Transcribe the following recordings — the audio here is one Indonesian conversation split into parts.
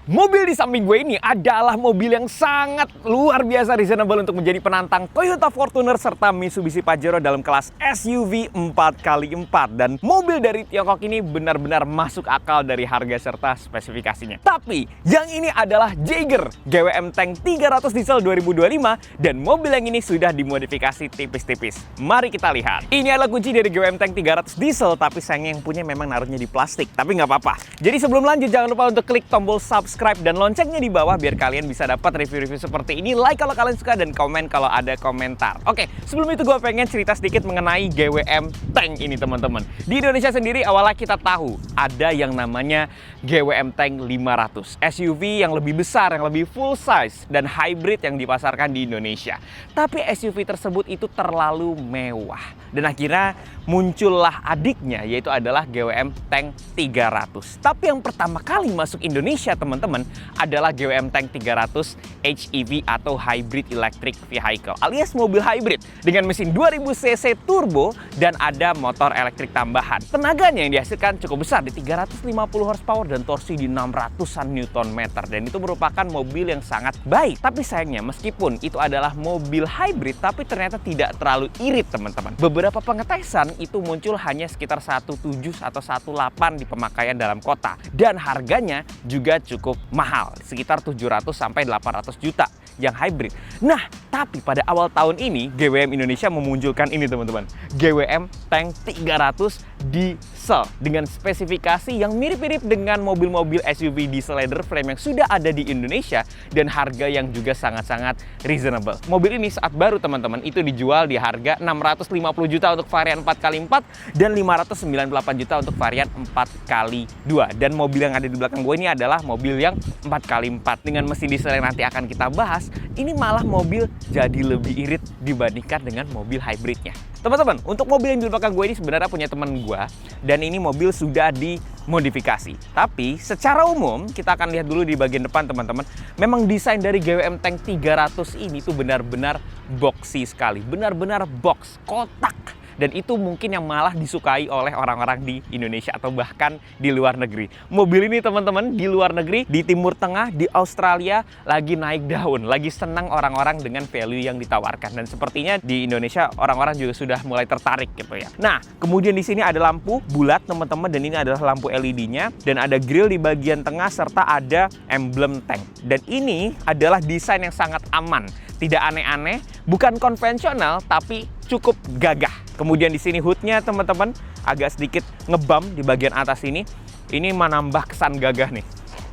Mobil di samping gue ini adalah mobil yang sangat luar biasa reasonable untuk menjadi penantang Toyota Fortuner serta Mitsubishi Pajero dalam kelas SUV 4x4. Dan mobil dari Tiongkok ini benar-benar masuk akal dari harga serta spesifikasinya. Tapi yang ini adalah Jaeger GWM Tank 300 diesel 2025 dan mobil yang ini sudah dimodifikasi tipis-tipis. Mari kita lihat. Ini adalah kunci dari GWM Tank 300 diesel, tapi sayangnya yang punya memang naruhnya di plastik. Tapi nggak apa-apa. Jadi sebelum lanjut jangan lupa untuk klik tombol subscribe dan loncengnya di bawah biar kalian bisa dapat review-review seperti ini. Like kalau kalian suka dan komen kalau ada komentar. Oke, sebelum itu gue pengen cerita sedikit mengenai GWM Tank ini teman-teman. Di Indonesia sendiri awalnya kita tahu ada yang namanya GWM Tank 500. SUV yang lebih besar, yang lebih full size dan hybrid yang dipasarkan di Indonesia. Tapi SUV tersebut itu terlalu mewah. Dan akhirnya muncullah adiknya yaitu adalah GWM Tank 300. Tapi yang pertama kali masuk Indonesia teman-teman adalah GWM Tank 300 HEV atau Hybrid Electric Vehicle alias mobil hybrid dengan mesin 2000 cc turbo dan ada motor elektrik tambahan. Tenaganya yang dihasilkan cukup besar di 350 horsepower dan torsi di 600-an Nm dan itu merupakan mobil yang sangat baik. Tapi sayangnya meskipun itu adalah mobil hybrid tapi ternyata tidak terlalu irit teman-teman. Beberapa pengetesan itu muncul hanya sekitar 1.7 atau 1.8 di pemakaian dalam kota dan harganya juga cukup mahal, sekitar 700 sampai 800 juta yang hybrid. Nah, tapi pada awal tahun ini GWM Indonesia memunculkan ini teman-teman, GWM Tank 300 diesel dengan spesifikasi yang mirip-mirip dengan mobil-mobil SUV diesel leather frame yang sudah ada di Indonesia dan harga yang juga sangat-sangat reasonable. Mobil ini saat baru teman-teman itu dijual di harga 650 juta untuk varian 4x4 dan 598 juta untuk varian 4x2. Dan mobil yang ada di belakang gue ini adalah mobil yang 4x4 dengan mesin diesel yang nanti akan kita bahas. Ini malah mobil jadi lebih irit dibandingkan dengan mobil hybridnya. Teman-teman, untuk mobil yang di belakang gue ini sebenarnya punya teman gue dan ini mobil sudah dimodifikasi. Tapi secara umum kita akan lihat dulu di bagian depan teman-teman. Memang desain dari GWM Tank 300 ini tuh benar-benar boxy sekali, benar-benar box, kotak. Dan itu mungkin yang malah disukai oleh orang-orang di Indonesia atau bahkan di luar negeri. Mobil ini teman-teman di luar negeri, di Timur Tengah, di Australia lagi naik daun, lagi senang orang-orang dengan value yang ditawarkan. Dan sepertinya di Indonesia orang-orang juga sudah mulai tertarik gitu ya. Nah, kemudian di sini ada lampu bulat teman-teman dan ini adalah lampu LED-nya dan ada grill di bagian tengah serta ada emblem tank. Dan ini adalah desain yang sangat aman. Tidak aneh-aneh, bukan konvensional tapi cukup gagah. Kemudian di sini hoodnya teman-teman agak sedikit ngebam di bagian atas ini. Ini menambah kesan gagah nih.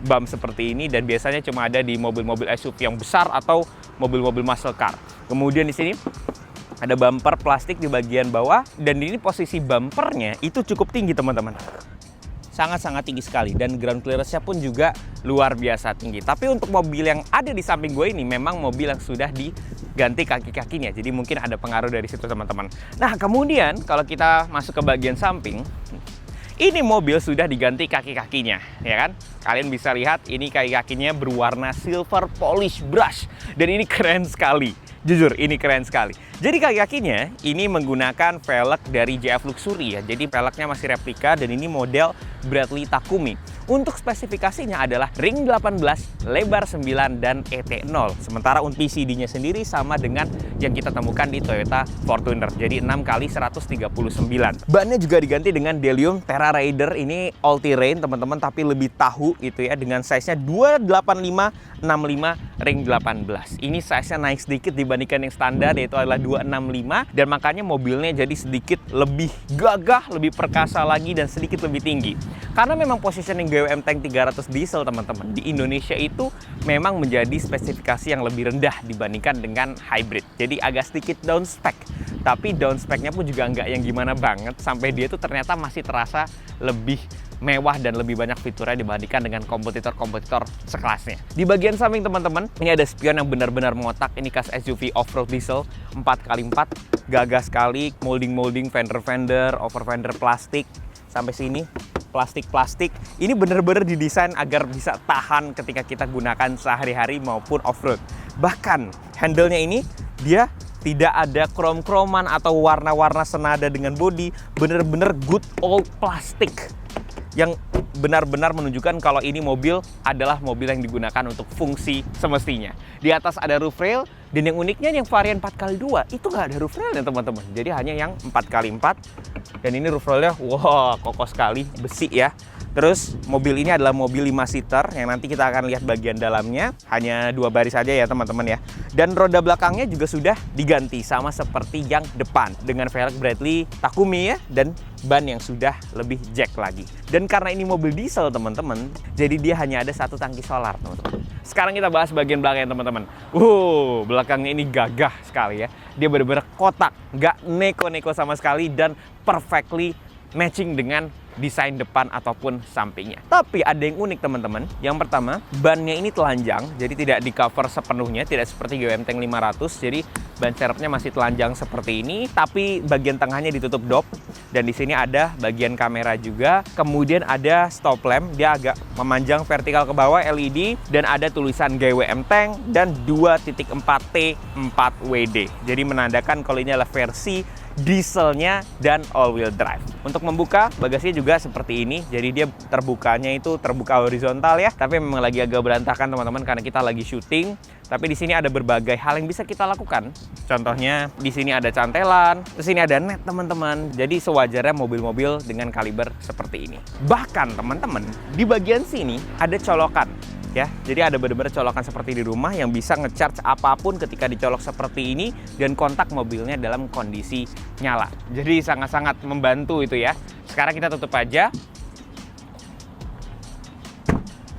Bam seperti ini dan biasanya cuma ada di mobil-mobil SUV yang besar atau mobil-mobil muscle car. Kemudian di sini ada bumper plastik di bagian bawah dan ini posisi bumpernya itu cukup tinggi teman-teman. Sangat-sangat tinggi sekali dan ground clearance-nya pun juga luar biasa tinggi. Tapi untuk mobil yang ada di samping gue ini memang mobil yang sudah diganti kaki-kakinya. Jadi mungkin ada pengaruh dari situ teman-teman. Nah kemudian kalau kita masuk ke bagian samping, ini mobil sudah diganti kaki-kakinya, ya kan? Kalian bisa lihat ini kaki-kakinya berwarna silver polish brush dan ini keren sekali. Jujur, ini keren sekali. Jadi kaki-kakinya ini menggunakan velg dari JF Luxury ya. Jadi velgnya masih replika dan ini model Bradley Takumi. Untuk spesifikasinya adalah ring 18, lebar 9 dan ET0. Sementara untuk PCD-nya sendiri sama dengan yang kita temukan di Toyota Fortuner. Jadi 6x139. Bannya juga diganti dengan Delium Terra Raider. Ini all terrain teman-teman tapi lebih tahu gitu ya dengan size-nya 285 65 ring 18. Ini size-nya naik sedikit dibandingkan yang standar yaitu adalah 265 dan makanya mobilnya jadi sedikit lebih gagah, lebih perkasa lagi dan sedikit lebih tinggi. Karena memang positioning GWM Tank 300 diesel teman-teman di Indonesia itu memang menjadi spesifikasi yang lebih rendah dibandingkan dengan hybrid. Jadi agak sedikit down spec. Tapi down spec-nya pun juga nggak yang gimana banget sampai dia tuh ternyata masih terasa lebih mewah dan lebih banyak fiturnya dibandingkan dengan kompetitor-kompetitor sekelasnya. Di bagian samping teman-teman, ini ada spion yang benar-benar ngotak. Ini khas SUV off-road diesel 4x4. Gagah sekali, molding-molding, fender-fender, over-fender plastik. Sampai sini, plastik-plastik. Ini benar-benar didesain agar bisa tahan ketika kita gunakan sehari-hari maupun off-road. Bahkan, handle-nya ini, dia tidak ada krom-kroman atau warna-warna senada dengan bodi. Benar-benar good old plastik. yang benar-benar menunjukkan kalau ini mobil adalah mobil yang digunakan untuk fungsi semestinya. Di atas ada roof rail, dan yang uniknya yang varian 4x2 itu nggak ada roof rail ya teman-teman. Jadi hanya yang 4x4, dan ini roof railnya wah kokoh sekali, besi ya. Terus mobil ini adalah mobil 5 seater yang nanti kita akan lihat bagian dalamnya. Hanya 2 baris saja ya teman-teman ya. Dan roda belakangnya juga sudah diganti sama seperti yang depan dengan velg Bradley Takumi ya, dan ban yang sudah lebih jack lagi. Dan karena ini mobil diesel teman-teman, jadi dia hanya ada 1 tangki solar teman-teman. Sekarang kita bahas bagian belakangnya teman-teman. Belakangnya ini gagah sekali ya. Dia benar-benar kotak, nggak neko-neko sama sekali, dan perfectly matching dengan desain depan ataupun sampingnya. Tapi ada yang unik teman-teman. Yang pertama, bannya ini telanjang, jadi tidak di cover sepenuhnya, tidak seperti GWM Tank 500. Jadi ban serepnya masih telanjang seperti ini, tapi bagian tengahnya ditutup dop. Dan di sini ada bagian kamera juga. Kemudian ada stop lamp, dia agak memanjang vertikal ke bawah LED, dan ada tulisan GWM Tank dan 2.4T 4WD. Jadi menandakan kalau ini adalah versi dieselnya dan all-wheel drive. Untuk membuka, bagasinya juga seperti ini. Jadi dia terbukanya itu terbuka horizontal ya. Tapi memang lagi agak berantakan teman-teman karena kita lagi syuting. Tapi di sini ada berbagai hal yang bisa kita lakukan. Contohnya di sini ada cantelan, terus ini ada net teman-teman. Jadi sewajarnya mobil-mobil dengan kaliber seperti ini. Bahkan teman-teman, di bagian sini ada colokan. Ya, jadi ada benar-benar colokan seperti di rumah yang bisa ngecharge apapun ketika dicolok seperti ini, dan kontak mobilnya dalam kondisi nyala. Jadi sangat-sangat membantu itu ya. Sekarang kita tutup aja.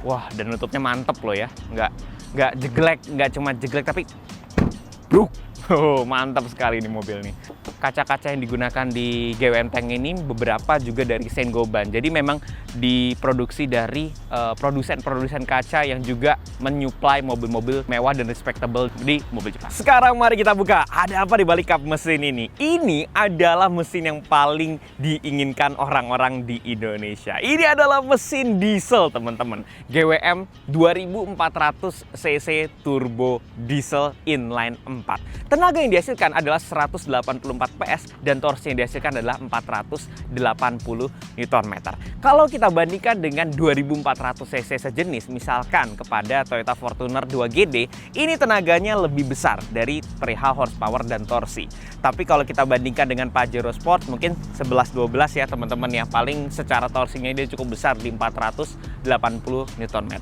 Wah, dan nutupnya mantep loh ya. Nggak jeglek, nggak cuma jeglek tapi bruk. Mantap sekali ini mobil nih. Kaca-kaca yang digunakan di GWM Tank ini beberapa juga dari Saint-Gobain. Jadi memang diproduksi dari produsen-produsen kaca yang juga menyuplai mobil-mobil mewah dan respectable di mobil Jepang. Sekarang mari kita buka, ada apa di balik kap mesin ini? Ini adalah mesin yang paling diinginkan orang-orang di Indonesia. Ini adalah mesin diesel teman-teman. GWM 2400 cc turbo diesel inline 4. Tenaga yang dihasilkan adalah 184 PS dan torsi yang dihasilkan adalah 480 Nm. Kalau kita bandingkan dengan 2400 cc sejenis, misalkan kepada Toyota Fortuner 2GD, ini tenaganya lebih besar dari perihal horsepower dan torsi. Tapi kalau kita bandingkan dengan Pajero Sport, mungkin 11-12 ya teman-teman ya. Paling secara torsinya dia cukup besar di 480 Nm.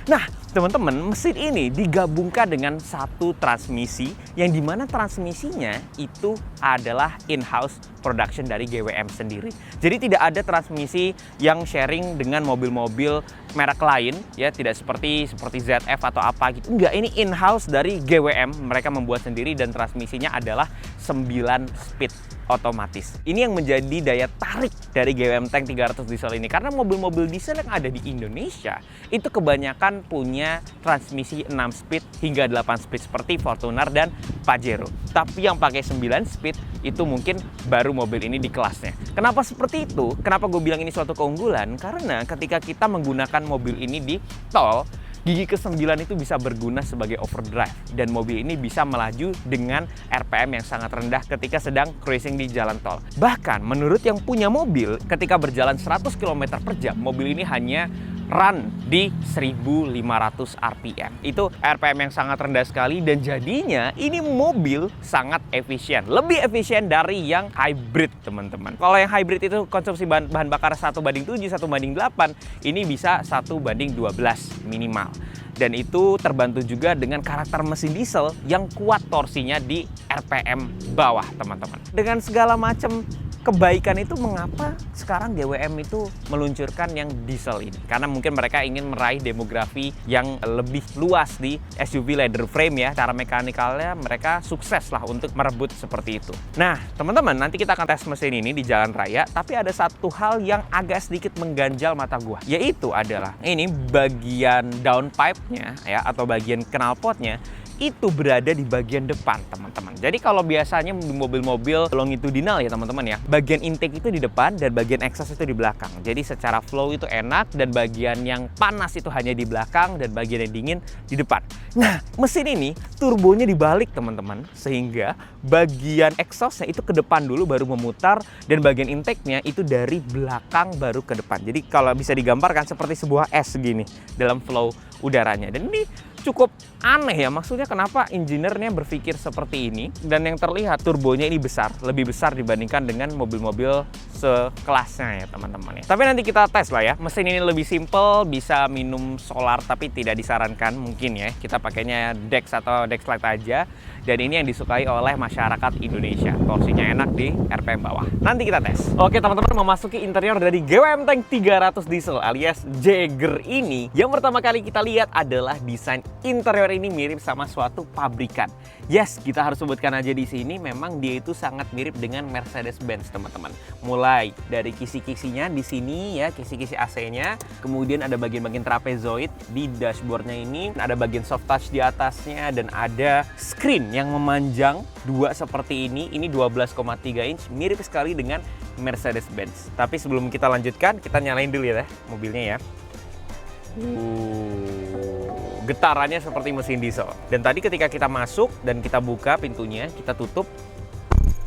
Nah teman-teman, mesin ini digabungkan dengan satu transmisi yang dimana transmisinya itu adalah in-house production dari GWM sendiri. Jadi tidak ada transmisi yang sharing dengan mobil-mobil merek lain ya, tidak seperti ZF atau apa gitu. Enggak, ini in-house dari GWM, mereka membuat sendiri, dan transmisinya adalah 9 speed otomatis. Ini yang menjadi daya tarik dari GWM Tank 300 diesel ini, karena mobil-mobil diesel yang ada di Indonesia itu kebanyakan punya transmisi 6 speed hingga 8 speed seperti Fortuner dan Pajero. Tapi yang pakai 9 speed itu mungkin baru mobil ini di kelasnya. Kenapa seperti itu? Kenapa gue bilang ini suatu keunggulan? Karena ketika kita menggunakan mobil ini di tol, gigi ke-9 itu bisa berguna sebagai overdrive, dan mobil ini bisa melaju dengan RPM yang sangat rendah ketika sedang cruising di jalan tol. Bahkan menurut yang punya mobil, ketika berjalan 100 km per jam, mobil ini hanya run di 1500 RPM. Itu RPM yang sangat rendah sekali, dan jadinya ini mobil sangat efisien. Lebih efisien dari yang hybrid teman-teman. Kalau yang hybrid itu konsumsi bahan bakar 1:7, 1:8, ini bisa 1:12 minimal. Dan itu terbantu juga dengan karakter mesin diesel yang kuat torsinya di RPM bawah teman-teman. Dengan segala macam kebaikan itu, mengapa sekarang GWM itu meluncurkan yang diesel ini? Karena mungkin mereka ingin meraih demografi yang lebih luas di SUV leather frame ya. Cara mekanikalnya mereka sukses lah untuk merebut seperti itu. Nah teman-teman, nanti kita akan tes mesin ini di jalan raya, tapi ada satu hal yang agak sedikit mengganjal mata gua, yaitu adalah ini bagian downpipe-nya ya, atau bagian knalpotnya itu berada di bagian depan, teman-teman. Jadi kalau biasanya di mobil-mobil longitudinal ya teman-teman ya, bagian intake itu di depan dan bagian exhaust itu di belakang. Jadi secara flow itu enak, dan bagian yang panas itu hanya di belakang dan bagian yang dingin di depan. Nah, mesin ini turbonya dibalik teman-teman, sehingga bagian exhaustnya itu ke depan dulu baru memutar, dan bagian intake-nya itu dari belakang baru ke depan. Jadi kalau bisa digambarkan seperti sebuah es gini dalam flow udaranya. Dan ini cukup aneh ya, maksudnya kenapa engineer-nya berpikir seperti ini, dan yang terlihat turbonya ini besar, lebih besar dibandingkan dengan mobil-mobil sekelasnya ya teman-teman ya. Tapi nanti kita tes lah ya. Mesin ini lebih simple, bisa minum solar tapi tidak disarankan mungkin ya. Kita pakainya Dex atau Dexlite aja, dan ini yang disukai oleh masyarakat Indonesia. Torsinya enak di RPM bawah. Nanti kita tes. Oke teman-teman, memasuki interior dari GWM Tank 300 Diesel alias Jaeger ini, yang pertama kali kita lihat adalah desain interior ini mirip sama suatu pabrikan. Yes, kita harus sebutkan aja di sini, memang dia itu sangat mirip dengan Mercedes-Benz teman-teman. Mulai dari kisi-kisinya di sini ya, kisi-kisi AC-nya, kemudian ada bagian-bagian trapezoid di dashboardnya ini, ada bagian soft touch di atasnya, dan ada screen yang memanjang dua seperti ini 12,3 inch, mirip sekali dengan Mercedes-Benz. Tapi sebelum kita lanjutkan, kita nyalain dulu ya mobilnya ya. Getarannya seperti mesin diesel. Dan tadi ketika kita masuk dan kita buka pintunya, kita tutup,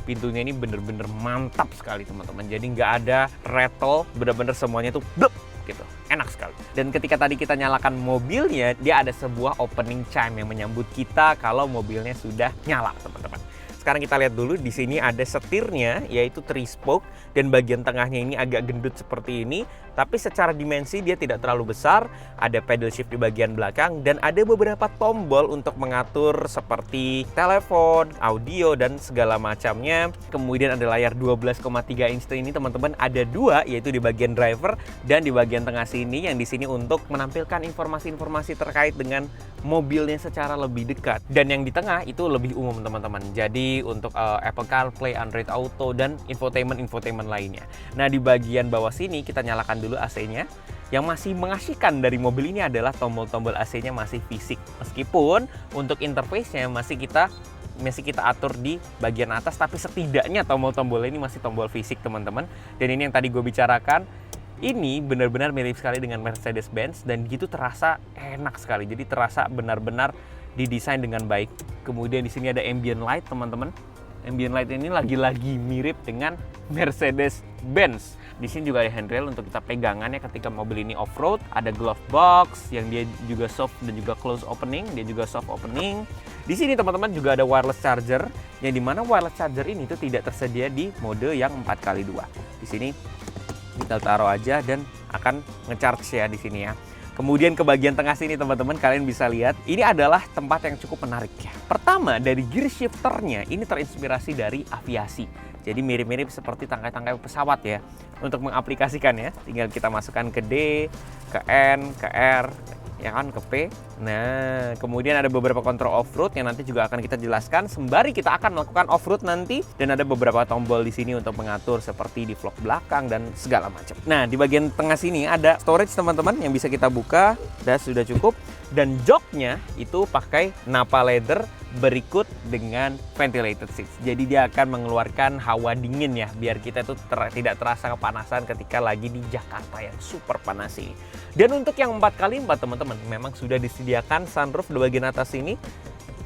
pintunya ini bener-bener mantap sekali teman-teman. Jadi nggak ada rattle, bener-bener semuanya tuh blep gitu, enak sekali. Dan ketika tadi kita nyalakan mobilnya, dia ada sebuah opening chime yang menyambut kita kalau mobilnya sudah nyala teman-teman. Sekarang kita lihat dulu, di sini ada setirnya, yaitu 3 spoke, dan bagian tengahnya ini agak gendut seperti ini, tapi secara dimensi dia tidak terlalu besar. Ada pedal shift di bagian belakang, dan ada beberapa tombol untuk mengatur seperti telepon, audio, dan segala macamnya. Kemudian ada layar 12,3 inch ini teman-teman, ada dua, yaitu di bagian driver dan di bagian tengah sini, yang di sini untuk menampilkan informasi-informasi terkait dengan mobilnya secara lebih dekat. Dan yang di tengah itu lebih umum teman-teman. Jadi untuk Apple CarPlay, Android Auto, dan infotainment lainnya. Nah, di bagian bawah sini kita nyalakan dulu AC-nya. Yang masih mengasihkan dari mobil ini adalah tombol-tombol AC-nya masih fisik. Meskipun untuk interface-nya masih kita atur di bagian atas, tapi setidaknya tombol-tombol ini masih tombol fisik teman-teman. Dan ini yang tadi gue bicarakan, ini benar-benar mirip sekali dengan Mercedes-Benz, dan gitu terasa enak sekali. Jadi terasa benar-benar didesain dengan baik. Kemudian di sini ada ambient light teman-teman. Ambient light ini lagi-lagi mirip dengan Mercedes-Benz. Di sini juga ada handrail untuk kita pegangannya ketika mobil ini off-road. Ada glove box yang dia juga soft dan juga close opening. Dia juga soft opening. Di sini teman-teman juga ada wireless charger, yang dimana wireless charger ini tuh tidak tersedia di mode yang 4x2. Di sini kita taruh aja dan akan nge-charge ya di sini ya. Kemudian ke bagian tengah sini teman-teman, kalian bisa lihat ini adalah tempat yang cukup menarik ya. Pertama, dari gear shifternya ini terinspirasi dari aviasi. Jadi mirip-mirip seperti tangkai-tangkai pesawat ya. Untuk mengaplikasikan ya, tinggal kita masukkan ke D, ke N, ke R, ya kan, ke P. Nah, kemudian ada beberapa kontrol off-road yang nanti juga akan kita jelaskan sembari kita akan melakukan off-road nanti. Dan ada beberapa tombol di sini untuk mengatur seperti di vlog belakang dan segala macam. Nah, di bagian tengah sini ada storage teman-teman yang bisa kita buka. Dan sudah cukup. Dan joknya itu pakai Nappa leather berikut dengan ventilated seats. Jadi dia akan mengeluarkan hawa dingin ya, biar kita itu tidak terasa kepanasan ketika lagi di Jakarta yang super panas ini. Dan untuk yang 4x4 teman-teman, memang sudah disediakan sunroof di bagian atas ini.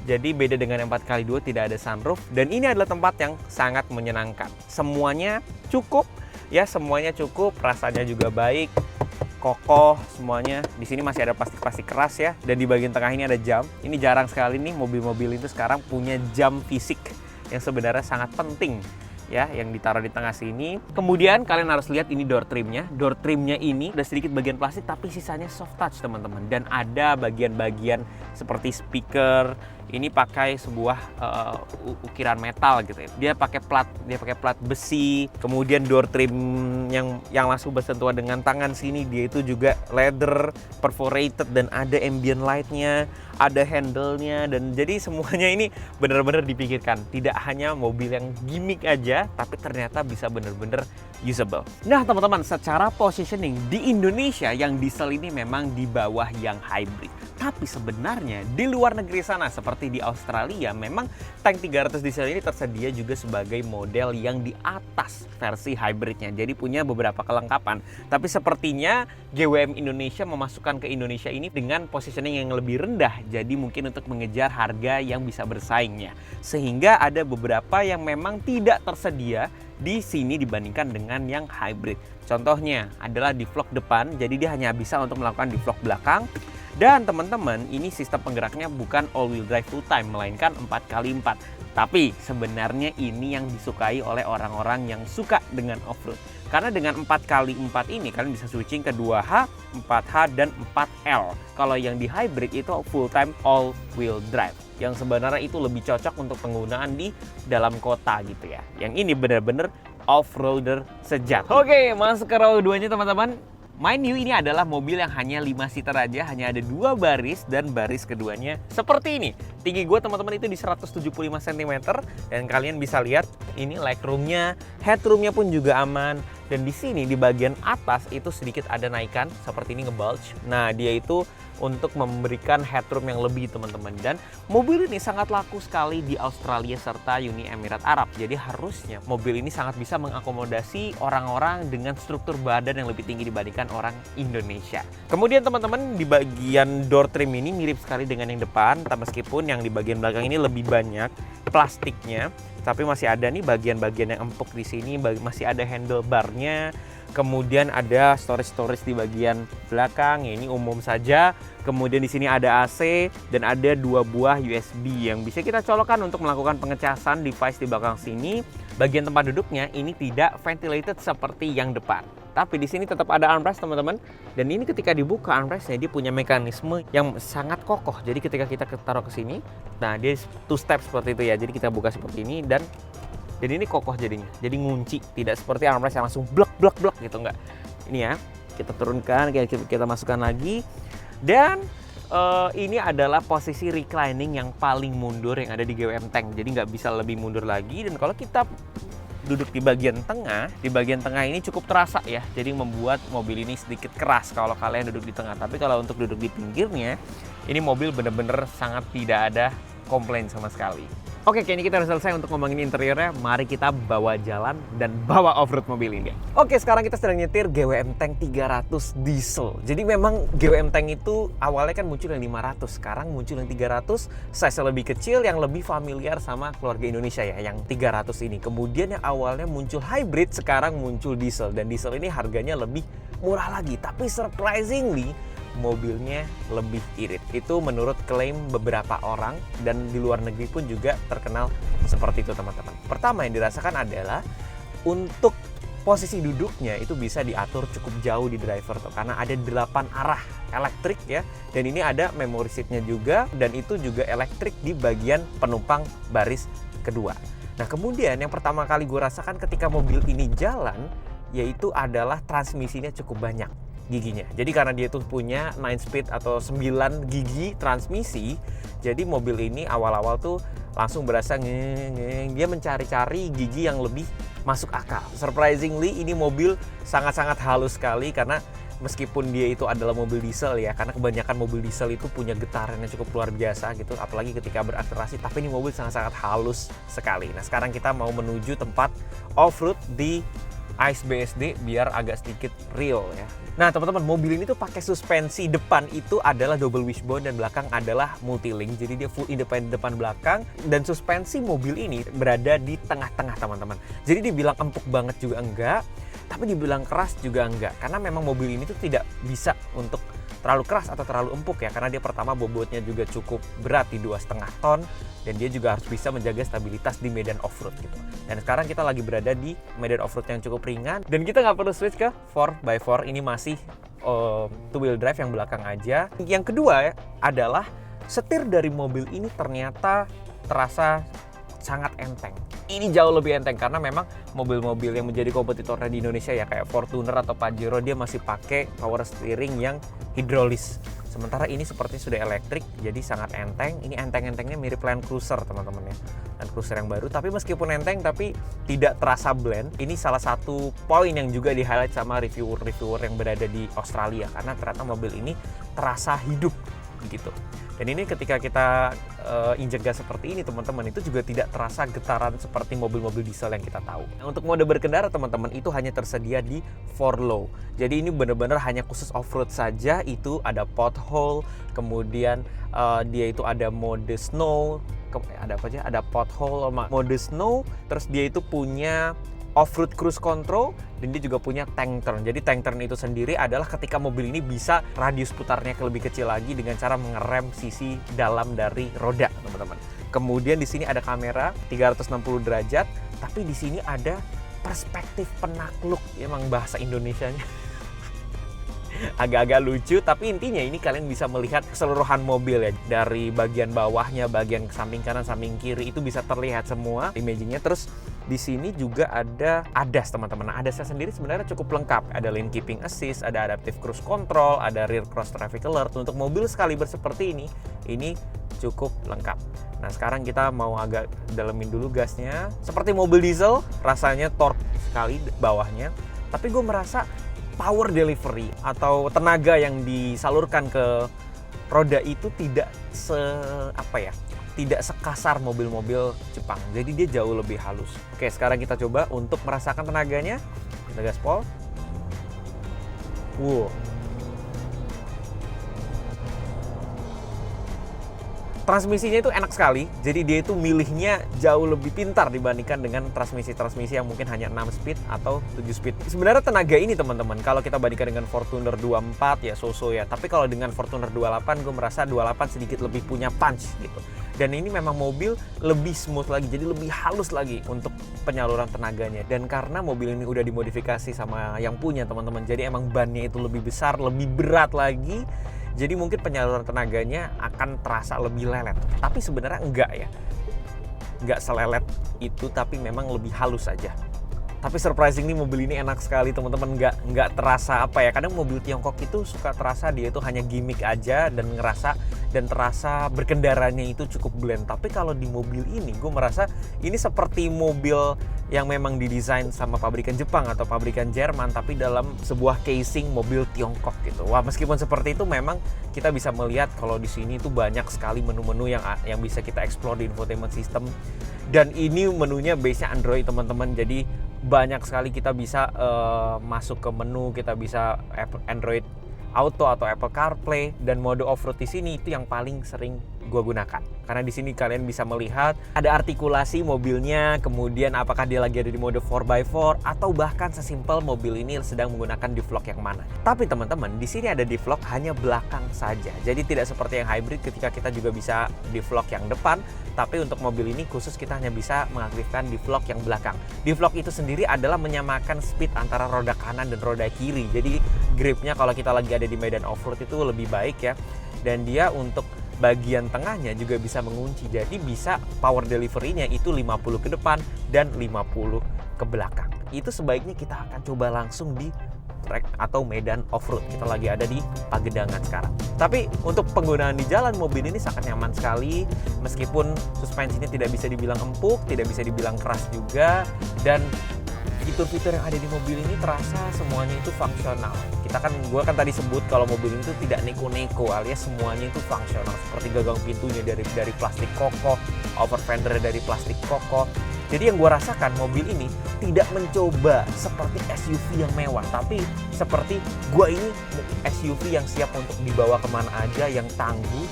Jadi beda dengan yang 4x2, tidak ada sunroof. Dan ini adalah tempat yang sangat menyenangkan. Semuanya cukup ya, semuanya cukup, rasanya juga baik, kokoh semuanya. Di sini masih ada plastik-plastik keras ya. Dan di bagian tengah ini ada jam. Ini jarang sekali nih mobil-mobil itu sekarang punya jam fisik yang sebenarnya sangat penting ya, yang ditaruh di tengah sini. Kemudian kalian harus lihat ini door trimnya. Door trimnya ini udah sedikit bagian plastik tapi sisanya soft touch teman-teman. Dan ada bagian-bagian seperti speaker. Ini pakai sebuah ukiran metal gitu ya. Dia pakai plat besi. Kemudian door trim yang langsung bersentuhan dengan tangan sini, dia itu juga leather perforated dan ada ambient lightnya, ada handle-nya, dan jadi semuanya ini benar-benar dipikirkan. Tidak hanya mobil yang gimmick aja, tapi ternyata bisa benar-benar usable. Nah teman-teman, secara positioning di Indonesia yang diesel ini memang di bawah yang hybrid. Tapi sebenarnya di luar negeri sana seperti seperti di Australia, memang tank 300 diesel ini tersedia juga sebagai model yang di atas versi hybridnya. Jadi punya beberapa kelengkapan. Tapi sepertinya GWM Indonesia memasukkan ke Indonesia ini dengan positioning yang lebih rendah. Jadi mungkin untuk mengejar harga yang bisa bersaingnya. Sehingga ada beberapa yang memang tidak tersedia di sini dibandingkan dengan yang hybrid. Contohnya adalah di vlog depan, jadi dia hanya bisa untuk melakukan di vlog belakang. Dan teman-teman, ini sistem penggeraknya bukan all wheel drive full time, melainkan 4x4. Tapi sebenarnya ini yang disukai oleh orang-orang yang suka dengan off-road. Karena dengan 4x4 ini kalian bisa switching ke 2H, 4H, dan 4L. Kalau yang di hybrid itu full time all wheel drive. Yang sebenarnya itu lebih cocok untuk penggunaan di dalam kota gitu ya. Yang ini benar-benar off-roader sejati. Oke, masuk ke row 2-nya teman-teman. Mind you, ini adalah mobil yang hanya 5 seater aja, hanya ada 2 baris dan baris keduanya seperti ini. Tinggi gue teman-teman itu di 175 cm dan kalian bisa lihat ini legroomnya, headroomnya pun juga aman. Dan di sini di bagian atas itu sedikit ada naikan seperti ini ngebulge. Nah, dia itu untuk memberikan headroom yang lebih teman-teman. Dan mobil ini sangat laku sekali di Australia serta Uni Emirat Arab. Jadi harusnya mobil ini sangat bisa mengakomodasi orang-orang dengan struktur badan yang lebih tinggi dibandingkan orang Indonesia. Kemudian teman-teman di bagian door trim ini mirip sekali dengan yang depan, meskipun yang di bagian belakang ini lebih banyak plastiknya. Tapi masih ada nih bagian-bagian yang empuk di sini, masih ada handlebarnya. Kemudian ada storage di bagian belakang, ya ini umum saja. Kemudian di sini ada AC dan ada 2 buah USB yang bisa kita colokkan untuk melakukan pengecasan device di belakang sini. Bagian tempat duduknya ini tidak ventilated seperti yang depan. Tapi di sini tetap ada armrest teman-teman. Dan ini ketika dibuka armrestnya dia punya mekanisme yang sangat kokoh. Jadi ketika kita taruh ke sini, nah dia 2 step seperti itu ya. Jadi kita buka seperti ini dan jadi ini kokoh jadinya. Jadi ngunci, tidak seperti armrest yang langsung blok gitu enggak. Ini ya, kita turunkan, kita masukkan lagi. Dan ini adalah posisi reclining yang paling mundur yang ada di GWM Tank. Jadi nggak bisa lebih mundur lagi. Dan kalau kita duduk di bagian tengah ini cukup terasa ya. Jadi membuat mobil ini sedikit keras kalau kalian duduk di tengah. Tapi kalau untuk duduk di pinggirnya, ini mobil benar-benar sangat tidak ada komplain sama sekali. Oke, kayaknya kita udah selesai untuk ngomongin interiornya. Mari kita bawa jalan dan bawa off-road mobil ini. Oke, sekarang kita sedang nyetir GWM Tank 300 diesel. Jadi memang GWM Tank itu awalnya kan muncul yang 500, sekarang muncul yang 300, size lebih kecil yang lebih familiar sama keluarga Indonesia ya, yang 300 ini. Kemudian yang awalnya muncul hybrid, sekarang muncul diesel. Dan diesel ini harganya lebih murah lagi, tapi surprisingly mobilnya lebih irit. Itu menurut klaim beberapa orang dan di luar negeri pun juga terkenal seperti itu teman-teman. Pertama yang dirasakan adalah untuk posisi duduknya itu bisa diatur cukup jauh di driver tuh, karena ada 8 arah elektrik ya. Dan ini ada memory seatnya juga dan itu juga elektrik di bagian penumpang baris kedua. Nah kemudian yang pertama kali gue rasakan ketika mobil ini jalan yaitu adalah transmisinya cukup banyak giginya. Jadi karena dia tuh punya 9 speed atau 9 gigi transmisi, jadi mobil ini awal-awal tuh langsung berasa dia mencari-cari gigi yang lebih masuk akal. Surprisingly ini mobil sangat-sangat halus sekali karena meskipun dia itu adalah mobil diesel ya, karena kebanyakan mobil diesel itu punya getaran yang cukup luar biasa gitu, apalagi ketika berakselerasi, tapi ini mobil sangat-sangat halus sekali. Nah sekarang kita mau menuju tempat off-road di ICE BSD biar agak sedikit real ya. Nah teman-teman, mobil ini tuh pakai suspensi depan itu adalah double wishbone dan belakang adalah multilink. Jadi dia full independent depan belakang dan suspensi mobil ini berada di tengah-tengah teman-teman. Jadi dibilang empuk banget juga enggak, tapi dibilang keras juga enggak. Karena memang mobil ini tuh tidak bisa untuk terlalu keras atau terlalu empuk ya, karena dia pertama bobotnya juga cukup berat di 2,5 ton dan dia juga harus bisa menjaga stabilitas di medan off-road gitu. Dan sekarang kita lagi berada di medan off-road yang cukup ringan dan kita nggak perlu switch ke 4x4, ini masih two wheel drive yang belakang aja. Yang kedua adalah setir dari mobil ini ternyata terasa sangat enteng. Ini jauh lebih enteng karena memang mobil-mobil yang menjadi kompetitornya di Indonesia ya kayak Fortuner atau Pajero dia masih pakai power steering yang hidrolis. Sementara ini seperti sudah elektrik, jadi sangat enteng. Ini enteng-entengnya mirip Land Cruiser teman-teman ya. Land Cruiser yang baru, tapi meskipun enteng tapi tidak terasa blend. Ini salah satu poin yang juga di-highlight sama reviewer-reviewer yang berada di Australia. Karena ternyata mobil ini terasa hidup gitu. Dan ini ketika kita injek gas seperti ini teman-teman, itu juga tidak terasa getaran seperti mobil-mobil diesel yang kita tahu. Nah, untuk mode berkendara teman-teman itu hanya tersedia di 4Low. Jadi ini benar-benar hanya khusus off-road saja. Itu ada pothole, kemudian dia itu ada mode snow, ada apa aja? Ada pothole, mode snow, terus dia itu punya off-road cruise control, dan dia juga punya tank turn. Jadi tank turn itu sendiri adalah ketika mobil ini bisa radius putarnya lebih kecil lagi dengan cara mengerem sisi dalam dari roda, teman-teman. Kemudian di sini ada kamera 360 derajat, tapi di sini ada perspektif penakluk. Emang bahasa Indonesianya agak-agak lucu, tapi intinya ini kalian bisa melihat keseluruhan mobil ya, dari bagian bawahnya, bagian samping kanan, samping kiri itu bisa terlihat semua imagingnya. Terus di sini juga ada ADAS teman-teman. Nah, ADAS-nya sendiri sebenarnya cukup lengkap. Ada lane keeping assist, ada adaptive cruise control, ada rear cross traffic alert. Untuk mobil sekaliber seperti ini cukup lengkap. Nah, sekarang kita mau agak dalemin dulu gasnya. Seperti mobil diesel, rasanya torque sekali bawahnya. Tapi gue merasa power delivery atau tenaga yang disalurkan ke roda itu tidak tidak sekasar mobil-mobil Jepang. Jadi dia jauh lebih halus. Oke, sekarang kita coba untuk merasakan tenaganya. Kita gaspol. Wow. Transmisinya itu enak sekali, jadi dia itu milihnya jauh lebih pintar dibandingkan dengan transmisi-transmisi yang mungkin hanya 6 speed atau 7 speed. Sebenarnya tenaga ini teman-teman, kalau kita bandingkan dengan Fortuner 24 ya so-so ya, tapi kalau dengan Fortuner 28 gue merasa 28 sedikit lebih punya punch gitu. Dan ini memang mobil lebih smooth lagi, jadi lebih halus lagi untuk penyaluran tenaganya. Dan karena mobil ini udah dimodifikasi sama yang punya teman-teman, jadi emang bannya itu lebih besar, lebih berat lagi. Jadi mungkin penyaluran tenaganya akan terasa lebih lelet. Tapi sebenarnya enggak ya. Enggak selelet itu, tapi memang lebih halus saja. Tapi surprisingly mobil ini enak sekali teman-teman, nggak terasa apa ya. Kadang mobil Tiongkok itu suka terasa dia itu hanya gimmick aja dan terasa berkendaranya itu cukup blend. Tapi kalau di mobil ini gue merasa ini seperti mobil yang memang didesain sama pabrikan Jepang atau pabrikan Jerman, tapi dalam sebuah casing mobil Tiongkok gitu. Wah, meskipun seperti itu memang kita bisa melihat kalau di sini itu banyak sekali menu-menu yang bisa kita explore di infotainment system. Dan ini menunya base-nya Android teman-teman. Jadi banyak sekali kita bisa masuk ke menu, kita bisa Android Auto atau Apple CarPlay, dan mode off-road di sini itu yang paling sering gue gunakan. Karena di sini kalian bisa melihat ada artikulasi mobilnya, kemudian apakah dia lagi ada di mode 4x4 atau bahkan sesimpel mobil ini sedang menggunakan diff lock yang mana. Tapi teman-teman, di sini ada diff lock hanya belakang saja. Jadi tidak seperti yang hybrid ketika kita juga bisa diff lock yang depan, tapi untuk mobil ini khusus kita hanya bisa mengaktifkan diff lock yang belakang. Diff lock itu sendiri adalah menyamakan speed antara roda kanan dan roda kiri. Jadi gripnya kalau kita lagi ada di medan off-road itu lebih baik ya. Dan dia untuk bagian tengahnya juga bisa mengunci. Jadi bisa power delivery-nya itu 50 ke depan dan 50 ke belakang. Itu sebaiknya kita akan coba langsung di track atau medan off-road. Kita lagi ada di Pagedangan sekarang. Tapi untuk penggunaan di jalan, mobil ini sangat nyaman sekali. Meskipun suspensinya tidak bisa dibilang empuk, tidak bisa dibilang keras juga, dan fitur-fitur yang ada di mobil ini terasa semuanya itu fungsional. Gue kan tadi sebut kalau mobil ini tuh tidak neko-neko, alias semuanya itu fungsional. Seperti gagang pintunya dari plastik kokoh, over fender dari plastik kokoh. Jadi yang gue rasakan mobil ini tidak mencoba seperti SUV yang mewah, tapi seperti gue ini SUV yang siap untuk dibawa kemana aja, yang tangguh,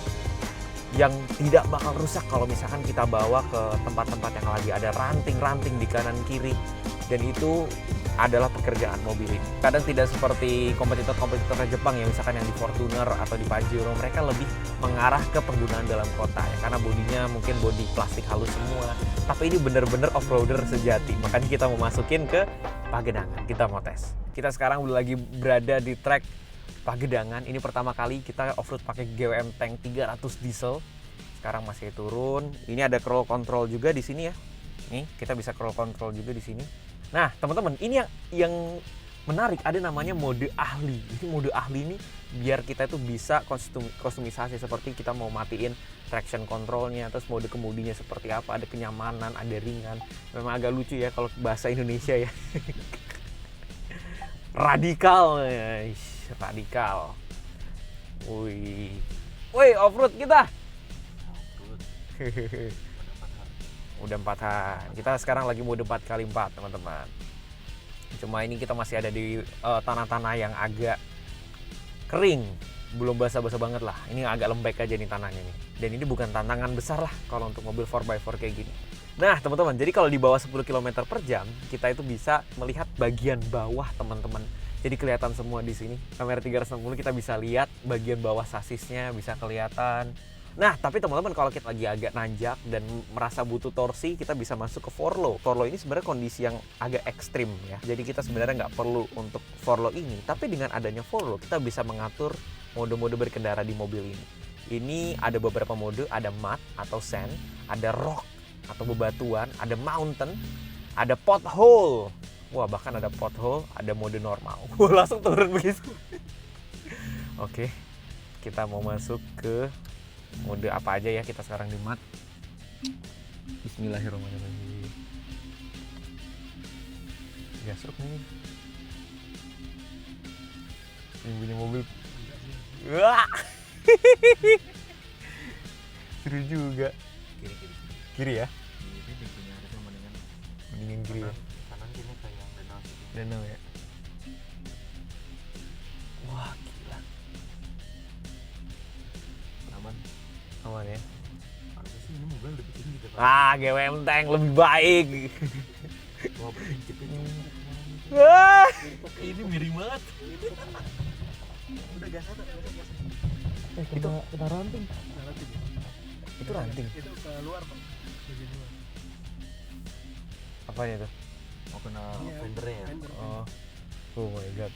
yang tidak bakal rusak kalau misalkan kita bawa ke tempat-tempat yang lagi ada ranting-ranting di kanan kiri. Dan itu adalah pekerjaan mobil ini. Kadang tidak seperti kompetitor-kompetitor Jepang yang misalkan yang di Fortuner atau di Pajero, mereka lebih mengarah ke penggunaan dalam kota ya, karena bodinya mungkin bodi plastik halus semua. Tapi ini bener-bener off-roader sejati. Makanya kita mau masukin ke Pagedangan, kita mau tes. Kita sekarang udah lagi berada di track Pagedangan. Ini pertama kali kita off-road pakai GWM Tank 300 diesel. Sekarang masih turun. Ini ada crawl control juga di sini ya. Nih, kita bisa crawl control juga di sini. Nah, teman-teman, ini yang menarik, ada namanya mode ahli. Jadi mode ahli ini biar kita itu bisa kustomisasi, seperti kita mau matiin traction controlnya, terus mode kemudinya seperti apa, ada kenyamanan, ada ringan. Memang agak lucu ya kalau bahasa Indonesia ya. Radikal, radikal. Woi, off-road kita. Udah 4H. Kita sekarang lagi mode 4x4 teman-teman. Cuma ini kita masih ada di tanah-tanah yang agak kering, belum basah-basah banget lah. Ini agak lembek aja nih tanahnya nih. Dan ini bukan tantangan besar lah kalau untuk mobil 4x4 kayak gini. Nah teman-teman, jadi kalau di bawah 10 km per jam kita itu bisa melihat bagian bawah teman-teman. Jadi kelihatan semua di sini. Kamera 360 kita bisa lihat bagian bawah sasisnya bisa kelihatan. Nah, tapi teman-teman kalau kita lagi agak nanjak dan merasa butuh torsi, kita bisa masuk ke 4low. 4low ini sebenarnya kondisi yang agak ekstrim ya. Jadi kita sebenarnya nggak perlu untuk 4low ini. Tapi dengan adanya 4low, kita bisa mengatur mode-mode berkendara di mobil ini. Ini ada beberapa mode, ada mud atau sand, ada rock atau bebatuan, ada mountain, ada pothole. Wah, bahkan ada pothole, ada mode normal. Wah, langsung turun begitu. Oke, kita mau masuk ke mode apa aja ya, kita sekarang di mud. Bismillahirrahmanirrahim. Gasruk nih. Yang punya mobil. Wah. Seru juga. Kiri ya? Mendingan kiri ya? Kanan kiri kayak danau. Danau ya? Wah, gila. Aman ya? Harusnya sih ini mobil lebih tinggi deh. GWM Tank lebih baik. Wah, berpincipnya Wah. ini miring banget. Udah gas ada. Kita ranting. Itu ranting. Itu keluar Pak. Bagian luar. Apanya itu? Mau kena fendernya ya? Oh my god.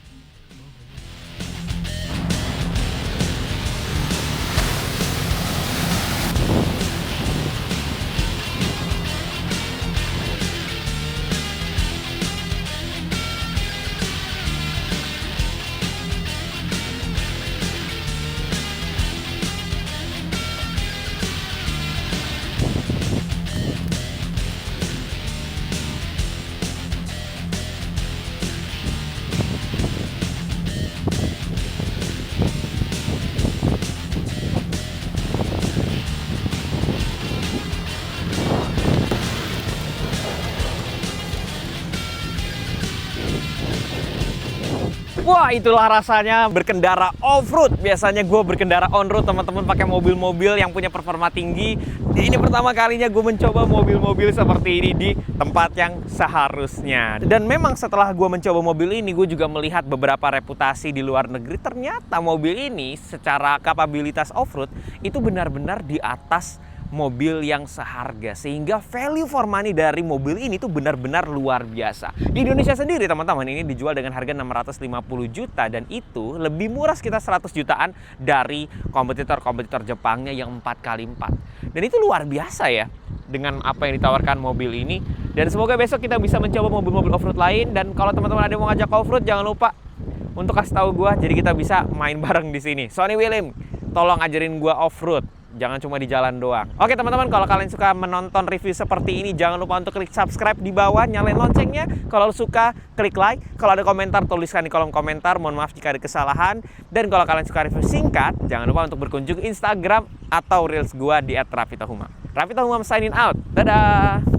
Wah, itulah rasanya berkendara off-road. Biasanya gue berkendara on-road, teman-teman, pakai mobil-mobil yang punya performa tinggi. Ini pertama kalinya gue mencoba mobil-mobil seperti ini di tempat yang seharusnya. Dan memang setelah gue mencoba mobil ini, gue juga melihat beberapa reputasi di luar negeri. Ternyata mobil ini secara kapabilitas off-road itu benar-benar di atas mobil yang seharga, sehingga value for money dari mobil ini tuh benar-benar luar biasa. Di Indonesia sendiri teman-teman ini dijual dengan harga 650 juta dan itu lebih murah sekitar 100 jutaan dari kompetitor-kompetitor Jepangnya yang 4x4. Dan itu luar biasa ya dengan apa yang ditawarkan mobil ini. Dan semoga besok kita bisa mencoba mobil-mobil off-road lain. Dan kalau teman-teman ada yang mau ngajak off-road, jangan lupa untuk kasih tahu gue, jadi kita bisa main bareng di sini. Sony William, tolong ajarin gue off-road. Jangan cuma di jalan doang. Oke teman-teman, kalau kalian suka menonton review seperti ini, jangan lupa untuk klik subscribe di bawah, nyalain loncengnya. Kalau suka, klik like. Kalau ada komentar, tuliskan di kolom komentar. Mohon maaf jika ada kesalahan. Dan kalau kalian suka review singkat, jangan lupa untuk berkunjung Instagram atau Reels gua di @rafitahumam. Rafitahumam signing out. Dadah!